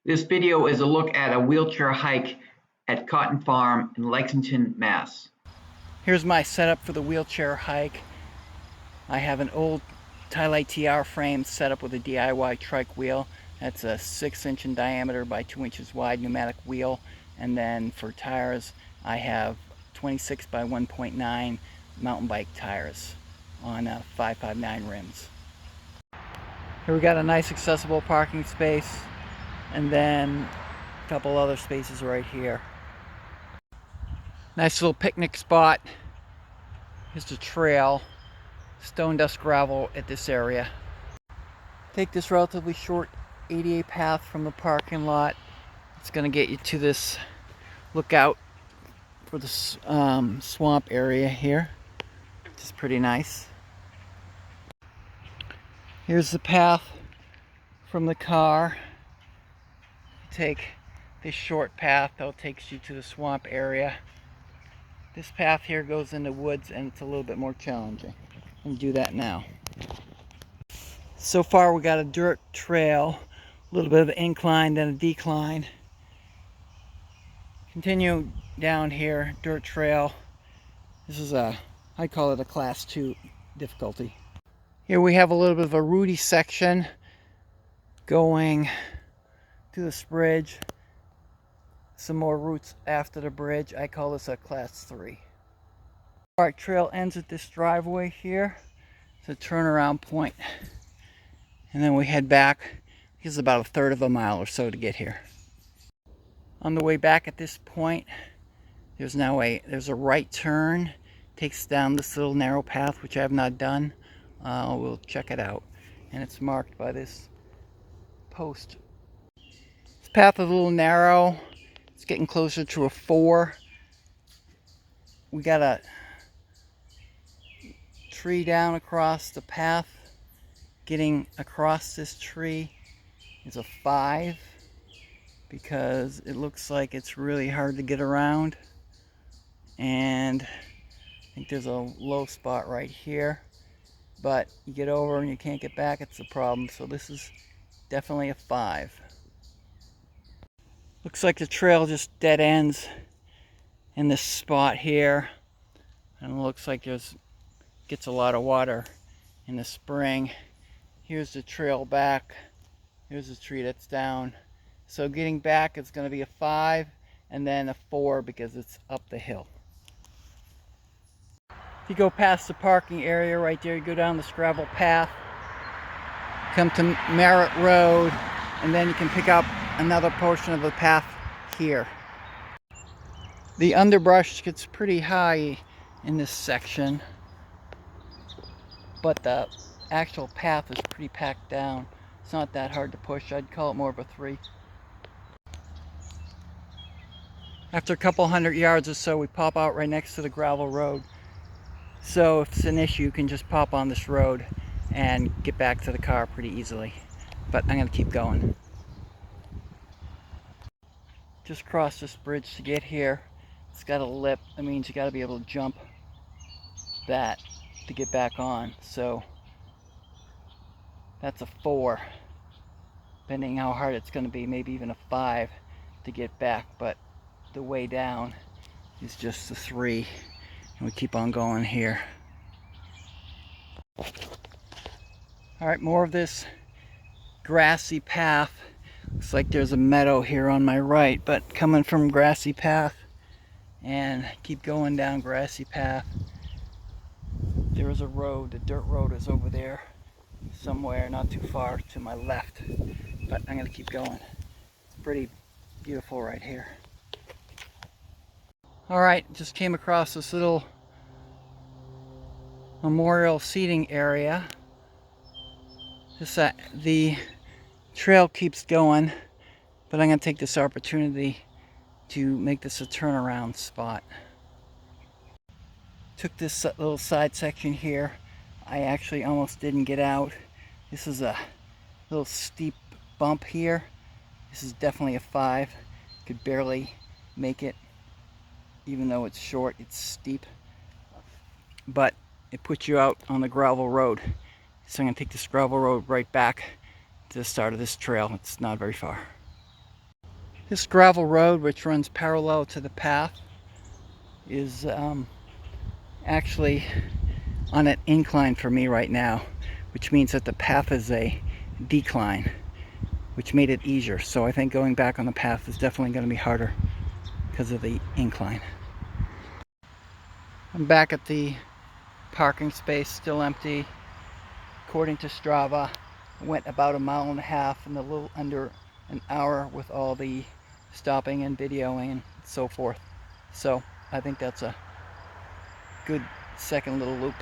This video is a look at a wheelchair hike at Cotton Farm in Lexington, Mass. Here's my setup for the wheelchair hike. I have an old Tylite TR frame set up with a DIY trike wheel. That's a 6-inch in diameter by 2 inches wide pneumatic wheel. And then for tires, I have 26 by 1.9 mountain bike tires on 559 rims. Here we got a nice accessible parking space, and then a couple other spaces right here. Nice little picnic spot. Here's the trail. Stone dust gravel at this area. Take this relatively short ADA path from the parking lot. It's going to get you to this lookout for the swamp area here, which is pretty nice. Here's the path from the car. Take this short path that takes you to the swamp area. This path here goes into woods and it's a little bit more challenging. I'm gonna do that now. So far we got a dirt trail, a little bit of an incline, then a decline. Continue down here, dirt trail. This is I call it a class 2 difficulty. Here we have a little bit of a rooty section going to this bridge. Some more roots after the bridge. I call this a class 3. Our trail ends at this driveway here. It's a turnaround point. And then we head back. It's about 1/3 of a mile or so to get here. On the way back at this point, there's a right turn. Takes down this little narrow path, which I have not done. We'll check it out. And it's marked by this post. This path is a little narrow. It's getting closer to a 4. We got a tree down across the path. Getting across this tree is a 5 because it looks like it's really hard to get around. And I think there's a low spot right here. But you get over and you can't get back, it's a problem. So this is definitely a 5. Looks like the trail just dead ends in this spot here. And it looks like gets a lot of water in the spring. Here's the trail back. Here's the tree that's down. So getting back is going to be a 5 and then a 4 because it's up the hill. If you go past the parking area right there, you go down this gravel path, come to Merritt Road, and then you can pick up another portion of the path here. The underbrush gets pretty high in this section, but the actual path is pretty packed down. It's not that hard to push. I'd call it more of a 3. After a couple 100 yards or so, we pop out right next to the gravel road. So if it's an issue, you can just pop on this road and get back to the car pretty easily. But I'm going to keep going. Just crossed this bridge to get here. It's got a lip. That means you got to be able to jump that to get back on. So that's a 4. Depending how hard it's going to be, maybe even a 5 to get back. But the way down is just a 3. And we keep on going here. Alright, more of this grassy path. Looks like there's a meadow here on my right, but coming from grassy path and keep going down grassy path. There is a road. The dirt road is over there somewhere, not too far to my left. But I'm going to keep going. It's pretty beautiful right here. Alright, just came across this little memorial seating area. The trail keeps going, but I'm going to take this opportunity to make this a turnaround spot. Took this little side section here. I actually almost didn't get out. This is a little steep bump here. This is definitely a 5. Could barely make it. Even though it's short, it's steep. But it puts you out on the gravel road. So I'm going to take this gravel road right back to the start of this trail. It's not very far. This gravel road, which runs parallel to the path, is actually on an incline for me right now, which means that the path is a decline, which made it easier. So I think going back on the path is definitely going to be harder because of the incline. I'm back at the parking space, still empty. According to Strava, I went about 1.5 miles in a little under an hour with all the stopping and videoing and so forth. So I think that's a good second little loop.